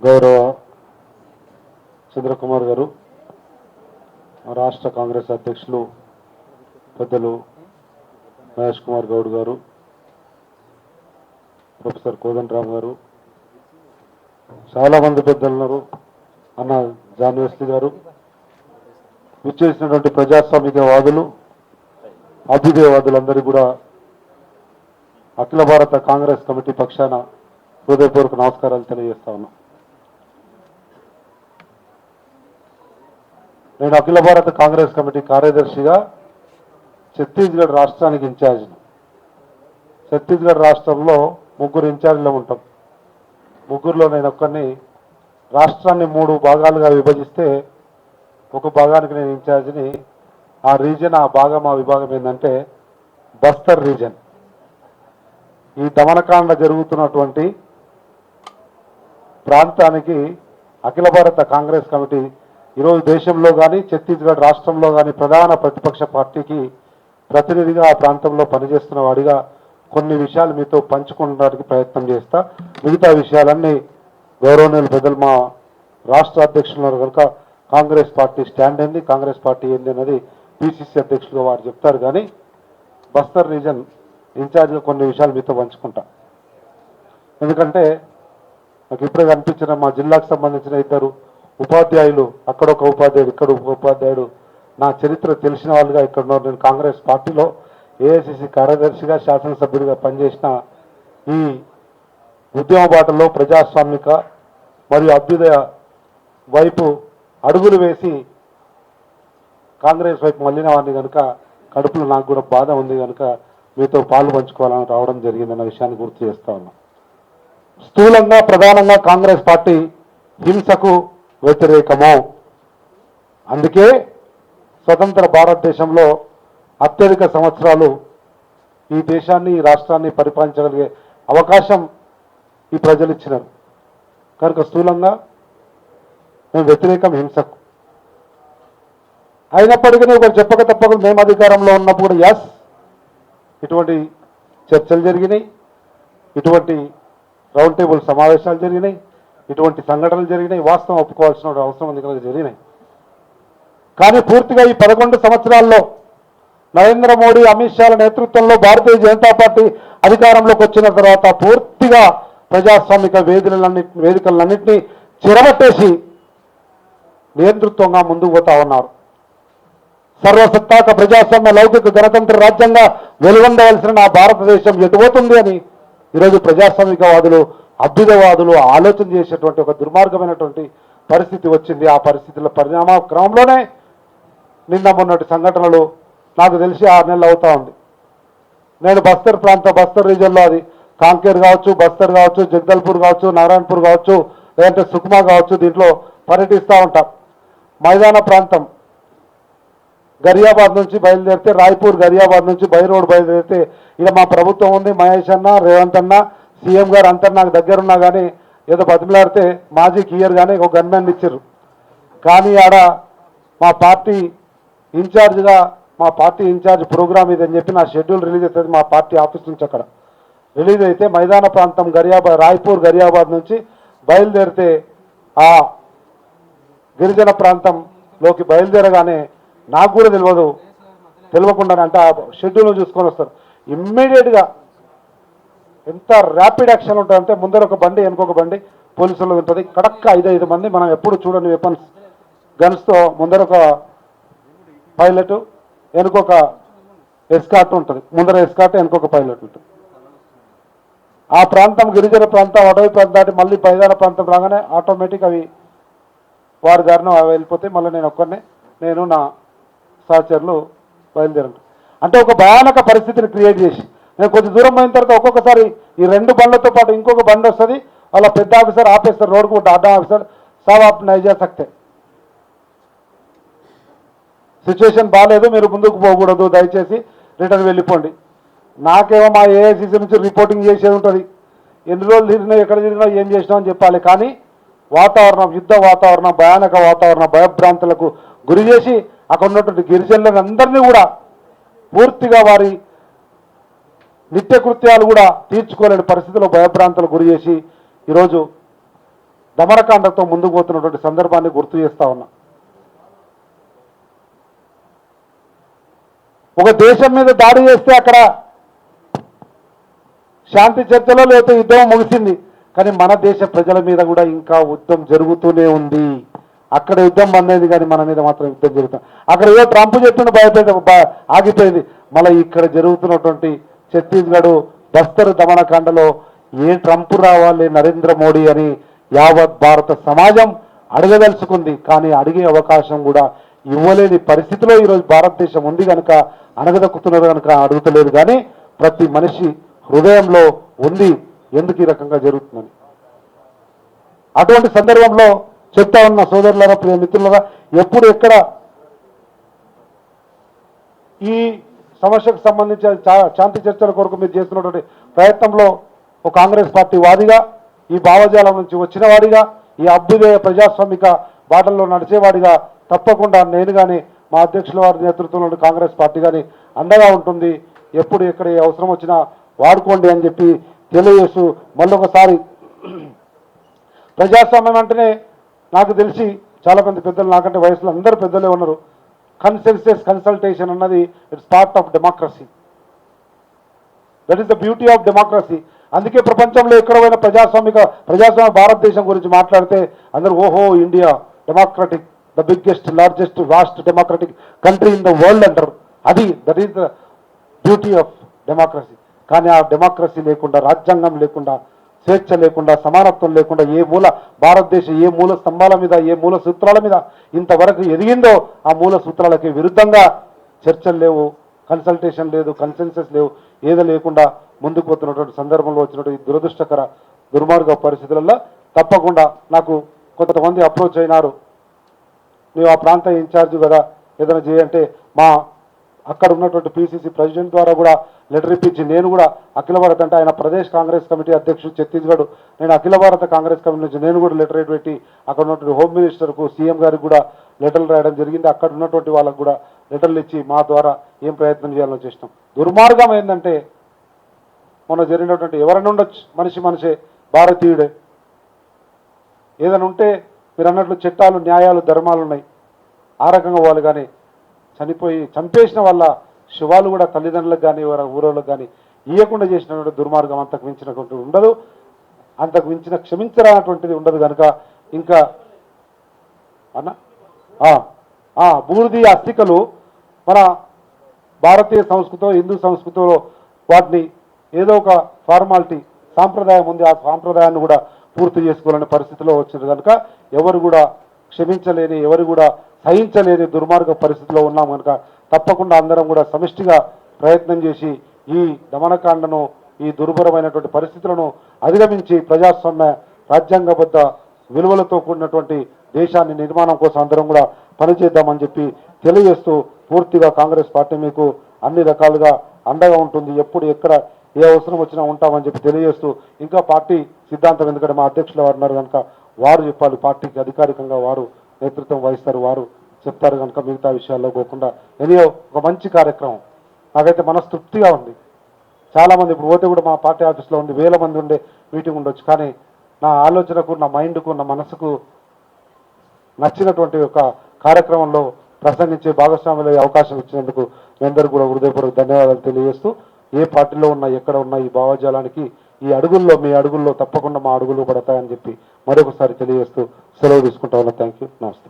గౌరవ చంద్రకుమార్ గారు, రాష్ట్ర కాంగ్రెస్ అధ్యక్షులు పెద్దలు మహేష్ కుమార్ గౌడ్ గారు, ప్రొఫెసర్ కోదండరామ్ గారు, చాలా మంది పెద్దలు ఉన్నారు, అన్న జాన్ వెస్లీ గారు, విచ్చేసినటువంటి ప్రజాస్వామికవాదులు, అభ్యుదయవాదులందరికీ కూడా అఖిల భారత కాంగ్రెస్ కమిటీ పక్షాన హృదయపూర్వక నమస్కారాలు తెలియజేస్తా ఉన్నా. నేను అఖిల భారత కాంగ్రెస్ కమిటీ కార్యదర్శిగా ఛత్తీస్గఢ్ రాష్ట్రానికి ఇన్ఛార్జిని. ఛత్తీస్గఢ్ రాష్ట్రంలో ముగ్గురు ఇన్ఛార్జీలు ఉంటాం. ముగ్గురులో నేను ఒక్కరిని. రాష్ట్రాన్ని 3 భాగాలుగా విభజిస్తే ఒక భాగానికి నేను ఇన్ఛార్జిని. ఆ రీజన్, ఆ విభాగం ఏంటంటే బస్తర్ రీజన్. ఈ దమనకాండ జరుగుతున్నటువంటి ప్రాంతానికి అఖిల భారత కాంగ్రెస్ కమిటీ ఈరోజు దేశంలో కానీ ఛత్తీస్గఢ్ రాష్ట్రంలో కానీ ప్రధాన ప్రతిపక్ష పార్టీకి ప్రతినిధిగా ఆ ప్రాంతంలో పనిచేస్తున్న వాడిగా కొన్ని విషయాలు మీతో పంచుకోవడానికి ప్రయత్నం చేస్తా. మిగతా విషయాలన్నీ గౌరవనీయులు పెద్దలు మా రాష్ట్ర అధ్యక్షులు కనుక కాంగ్రెస్ పార్టీ స్టాండ్ ఏంది, కాంగ్రెస్ పార్టీ ఏంది అన్నది పిసిసి అధ్యక్షులుగా వారు చెప్తారు. కానీ బస్తర్ రీజన్ ఇన్ఛార్జ్గా కొన్ని విషయాలు మీతో పంచుకుంటా. ఎందుకంటే నాకు ఇప్పుడే కనిపించిన మా జిల్లాకు సంబంధించిన 2 ఉపాధ్యాయులు, అక్కడ ఒక ఉపాధ్యాయుడు, ఇక్కడ ఒక ఉపాధ్యాయుడు, నా చరిత్ర తెలిసిన వాళ్ళుగా ఇక్కడ ఉన్నారు. నేను కాంగ్రెస్ పార్టీలో ఏఐసిసి కార్యదర్శిగా, శాసనసభ్యుడిగా పనిచేసిన ఈ ఉద్యమ బాటలో ప్రజాస్వామిక మరియు అభ్యుదయ వైపు అడుగులు వేసి కాంగ్రెస్ వైపు మళ్ళిన వాడిని కనుక కడుపులో నాకు కూడా బాధ ఉంది కనుక మీతో పాలు పంచుకోవాలని రావడం జరిగిందన్న విషయాన్ని గుర్తు చేస్తా ఉన్నాం. స్థూలంగా ప్రధానంగా కాంగ్రెస్ పార్టీ హింసకు వ్యతిరేకము. అందుకే స్వతంత్ర భారతదేశంలో అత్యధిక సంవత్సరాలు ఈ దేశాన్ని, ఈ రాష్ట్రాన్ని పరిపాలించగలిగే అవకాశం ఈ ప్రజలు ఇచ్చినారు కనుక స్థూలంగా మేము వ్యతిరేకం హింసకు. అయినప్పటికీ ఒకరు చెప్పక తప్పక మేము అధికారంలో ఉన్నప్పుడు యాస్ ఇటువంటి చర్చలు జరిగినాయి, ఇటువంటి రౌండ్ టేబుల్ సమావేశాలు జరిగినాయి, ఇటువంటి సంఘటనలు జరిగినాయి. వాస్తవం ఒప్పుకోవాల్సిన అవసరం ఉంది కనుక జరిగినాయి. కానీ పూర్తిగా ఈ 11 సంవత్సరాల్లో నరేంద్ర మోడీ, అమిత్ షాల నేతృత్వంలో భారతీయ జనతా పార్టీ అధికారంలోకి వచ్చిన తర్వాత పూర్తిగా ప్రజాస్వామిక వేదికలన్నింటినీ చిరబట్టేసి నియంతృత్వంగా ముందుకు పోతా ఉన్నారు. సర్వసత్తాక ప్రజాస్వామ్య లౌకిక గణతంత్ర రాజ్యంగా వెలుగొందవలసిన నా భారతదేశం ఎటుపోతుంది అని ఈరోజు ప్రజాస్వామికవాదులు, అభ్యుదయవాదులు ఆలోచన చేసేటువంటి ఒక దుర్మార్గమైనటువంటి పరిస్థితి వచ్చింది. ఆ పరిస్థితుల పరిణామ క్రమంలోనే నిన్న మొన్నటి సంఘటనలు నాకు తెలిసి 6 నెలలు అవుతా ఉంది. నేను బస్తర్ రీజన్లో, అది కాంకేర్ కావచ్చు, బస్తర్ కావచ్చు, జగదల్పూర్ కావచ్చు, నారాయణపూర్ కావచ్చు, లేదంటే సుక్మా కావచ్చు, దీంట్లో పర్యటిస్తూ ఉంటాం. మైదాన ప్రాంతం గరియాబాద్ నుంచి బయలుదేరితే, రాయ్పూర్ గరియాబాద్ నుంచి బై రోడ్ బయలుదేరితే ఇలా మా ప్రభుత్వం ఉంది, మహేష్ అన్న, రేవంత్ అన్న, సీఎం గారు అంతా నాకు దగ్గరున్నా కానీ ఏదో బతిమలాడితే మాజీ క్లియర్ కానీ ఒక గన్మెన్ ఇచ్చారు. కానీ ఆడ మా పార్టీ ఇన్ఛార్జ్ ప్రోగ్రామ్ ఇదని చెప్పి నా షెడ్యూల్ రిలీజ్ అవుతుంది మా పార్టీ ఆఫీస్ నుంచి. అక్కడ రిలీజ్ అయితే మైదాన ప్రాంతం రాయ్పూర్ గరియాబాద్ నుంచి బయలుదేరితే ఆ గిరిజన ప్రాంతంలోకి బయలుదేరగానే నాకు కూడా తెలియకుండానే అంటే ఆ షెడ్యూల్ చూసుకొని వస్తారు. ఇమ్మీడియట్గా ఎంత ర్యాపిడ్ యాక్షన్ ఉంటుందంటే ముందర ఒక బండి, వెనుకొక బండి పోలీసులు ఉంటుంది. కడక్క 5 మంది, మనం ఎప్పుడు చూడని వెపన్స్ గన్స్తో ముందర ఒక పైలట్, వెనుకొక ఎస్కార్ట్ ఉంటుంది. ముందర ఎస్కార్ట్, వెనుకొక పైలట్ ఉంటుంది. ఆ ప్రాంతం గిరిజన ప్రాంతం, అడవి ప్రాంతం దాటి మళ్ళీ మైదాన ప్రాంతం రాగానే ఆటోమేటిక్ అవి వారి దారిన వెళ్ళిపోతే మళ్ళీ నేను నా సహచరులు బయలుదేరండి. అంటే ఒక భయానక పరిస్థితిని క్రియేట్ చేసి నేను కొంచెం దూరం పోయిన తర్వాత ఒక్కొక్కసారి ఈ 2 బండ్లతో పాటు ఇంకొక బండి వస్తుంది. వాళ్ళ పెద్ద ఆఫీసర్ ఆపేస్తారు రోడ్కు, అడ్డా ఆఫీసర్ సాబ్ ఆప్ నై జా సక్తే, సిచ్యువేషన్ బాగాలేదు, మీరు ముందుకు పోకూడదు, దయచేసి రిటర్న్ వెళ్ళిపోండి. నాకేమో మా ఏఐసిసి నుంచి రిపోర్టింగ్ చేసేది ఉంటుంది. ఎన్ని రోజులు తిరిగినా, ఎక్కడ తిరిగినా, ఏం చేసినా అని చెప్పాలి. కానీ వాతావరణం, యుద్ధ వాతావరణం, భయానక వాతావరణం, భయభ్రాంతులకు గురి చేసి అక్కడ ఉన్నటువంటి గిరిజనులను అందరినీ కూడా పూర్తిగా వారి నిత్యకృత్యాలు కూడా తీర్చుకోలేని పరిస్థితిలో భయభ్రాంతులకు గురి చేసి ఈరోజు దమనకాండతో ముందుకు పోతున్నటువంటి సందర్భాన్ని గుర్తు చేస్తా ఉన్నా. ఒక దేశం మీద దాడి చేస్తే అక్కడ శాంతి చర్చలో లేకపోతే యుద్ధం ముగిసింది, కానీ మన దేశ ప్రజల మీద కూడా ఇంకా యుద్ధం జరుగుతూనే ఉంది. అక్కడ యుద్ధం బందైంది కానీ మన మీద మాత్రం యుద్ధం జరుగుతుంది. అక్కడ ఏదో ట్రంప్ చెట్టును ఆగిపోయింది. మళ్ళీ ఇక్కడ జరుగుతున్నటువంటి ఛత్తీస్గఢ్ బస్తర్ దమనకాండలో ఏ ట్రంప్ రావాలి నరేంద్ర మోడీ అని యావత్ భారత సమాజం అడగదలుచుకుంది. కానీ అడిగే అవకాశం కూడా ఇవ్వలేని పరిస్థితిలో ఈరోజు భారతదేశం ఉంది కనుక అణగదొక్కుతున్నారు కనుక అడుగుతలేదు. కానీ ప్రతి మనిషి హృదయంలో ఉంది ఎందుకు ఈ రకంగా జరుగుతుందని. అటువంటి సందర్భంలో చెప్తా ఉన్న సోదరులారా, ప్రియ మిత్రులారా, ఎప్పుడు ఎక్కడ ఈ సమస్యకు సంబంధించిన శాంతి చర్చల కొరకు మీరు చేస్తున్నటువంటి ప్రయత్నంలో ఒక కాంగ్రెస్ పార్టీ వాదిగా, ఈ భావజాలం నుంచి వచ్చిన వాడిగా, ఈ అభ్యుదయ ప్రజాస్వామిక బాటల్లో నడిచేవాడిగా తప్పకుండా నేను కానీ మా అధ్యక్షుల వారి నేతృత్వంలో కాంగ్రెస్ పార్టీ కానీ అండగా ఉంటుంది. ఎప్పుడు ఎక్కడ ఏ అవసరం వచ్చినా వాడుకోండి అని చెప్పి తెలియజేస్తూ మళ్ళొకసారి ప్రజాస్వామ్యం అంటేనే నాకు తెలిసి చాలా మంది పెద్దలు, నాకంటే వయసులో అందరూ పెద్దలే ఉన్నారు, కన్సెన్సస్ కన్సల్టేషన్ అన్నది it's part of democracy. That is the beauty of democracy. అందుకే ప్రపంచంలో ఎక్కడ పోయిన ప్రజాస్వామ్య భారతదేశం గురించి మాట్లాడితే అందరూ ఓహో India democratic, the biggest largest vast democratic country in the world అంటారు. That is the beauty of democracy. కానీ ఆ డెమోక్రసీ లేకుండా, రాజ్యాంగం లేకుండా, స్వేచ్ఛ లేకుండా, సమానత్వం లేకుండా భారతదేశం ఏ మూల స్తంభాల మీద, ఏ మూల సూత్రాల మీద ఇంతవరకు ఎదిగిందో ఆ మూల సూత్రాలకి విరుద్ధంగా చర్చలు లేవు, కన్సల్టేషన్ లేదు, కన్సెన్సస్ లేవు, ఏదో లేకుండా ముందుకు పోతున్నటువంటి సందర్భంలో వచ్చినటువంటి దురదృష్టకర దుర్మార్గ పరిస్థితులలో తప్పకుండా నాకు కొంతమంది అప్రోచ్ అయినారు. నువ్వు ఆ ప్రాంత ఇన్ఛార్జ్ కదా, ఏదైనా చేయంటే మా అక్కడ ఉన్నటువంటి పిసిసి ప్రెసిడెంట్ ద్వారా కూడా లెటర్ ఇప్పించి నేను కూడా అఖిల భారత్ అంటే ఆయన ప్రదేశ్ కాంగ్రెస్ కమిటీ అధ్యక్షుడు ఛత్తీస్గఢ్, నేను అఖిల భారత కాంగ్రెస్ కమిటీ నుంచి నేను కూడా లెటర్ పెట్టి అక్కడ ఉన్నటువంటి హోమ్ మినిస్టర్కు, సీఎం గారికి కూడా లెటర్లు రాయడం జరిగింది. అక్కడ ఉన్నటువంటి వాళ్ళకు కూడా లెటర్లు ఇచ్చి మా ద్వారా ఏం ప్రయత్నం చేయాలో చేసినాం. దుర్మార్గం ఏంటంటే మొన్న జరిగినటువంటి ఎవరైనా ఉండొచ్చు, మనిషే భారతీయుడే, ఏదైనా ఉంటే మీరు అన్నట్లు చట్టాలు, న్యాయాలు, ధర్మాలు ఉన్నాయి, ఆ రకంగా వాళ్ళు కానీ చంపేసిన వాళ్ళ శివాలు కూడా తల్లిదండ్రులకు కానీ ఊరోళ్ళకు కానీ ఇవ్వకుండా చేసినటువంటి దుర్మార్గం అంతకు మించినటువంటి ఉండదు, అంతకు మించిన క్షమించరానటువంటిది ఉండదు. కనుక ఇంకా బూడిది అస్థికలు మన భారతీయ సంస్కృతిలో, హిందూ సంస్కృతిలో వాటిని ఏదో ఒక ఫార్మాలిటీ, సాంప్రదాయం ఉంది, ఆ సాంప్రదాయాన్ని కూడా పూర్తి చేసుకోవాలనే పరిస్థితిలో వచ్చింది. కనుక ఎవరు కూడా క్షమించలేని, ఎవరు కూడా సహించలేని దుర్మార్గ పరిస్థితిలో ఉన్నాం. కనుక తప్పకుండా అందరం కూడా సమిష్టిగా ప్రయత్నం చేసి ఈ దమనకాండను, ఈ దుర్భరమైనటువంటి పరిస్థితులను అధిగమించి ప్రజాస్వామ్య రాజ్యాంగబద్ధ విలువలతో కూడినటువంటి దేశాన్ని నిర్మాణం కోసం అందరం కూడా పనిచేద్దామని చెప్పి తెలియజేస్తూ పూర్తిగా కాంగ్రెస్ పార్టీ మీకు అన్ని రకాలుగా అండగా ఉంటుంది. ఎప్పుడు ఎక్కడ ఏ అవసరం వచ్చినా ఉంటామని చెప్పి తెలియజేస్తూ, ఇంకా పార్టీ సిద్ధాంతం ఎందుకంటే మా అధ్యక్షులు వారు ఉన్నారు కనుక వారు చెప్పాలి, పార్టీకి అధికారికంగా వారు నేతృత్వం వహిస్తారు, వారు చెప్తారు కనుక మిగతా విషయాల్లో పోకుండా ఎనియో ఒక మంచి కార్యక్రమం నాకైతే మనస్తృప్తిగా ఉంది. చాలామంది ఇప్పుడు పోతే కూడా మా పార్టీ ఆఫీస్లో ఉంది, 1000 మంది ఉండే మీటింగ్ ఉండొచ్చు, కానీ నా ఆలోచనకు, నా మైండ్కు, నా మనసుకు నచ్చినటువంటి ఒక కార్యక్రమంలో ప్రసంగించే భాగస్వాములు అవకాశం ఇచ్చినందుకు మీ అందరూ కూడా హృదయపూర్వక ధన్యవాదాలు తెలియజేస్తూ, ఏ పార్టీలో ఉన్నా ఎక్కడ ఉన్నా ఈ భావజాలానికి ఈ అడుగుల్లో, మీ అడుగుల్లో తప్పకుండా మా అడుగులు పడతాయని చెప్పి మరొకసారి తెలియజేస్తూ సెలవు తీసుకుంటా ఉన్నా. థ్యాంక్ యూ, నమస్తే.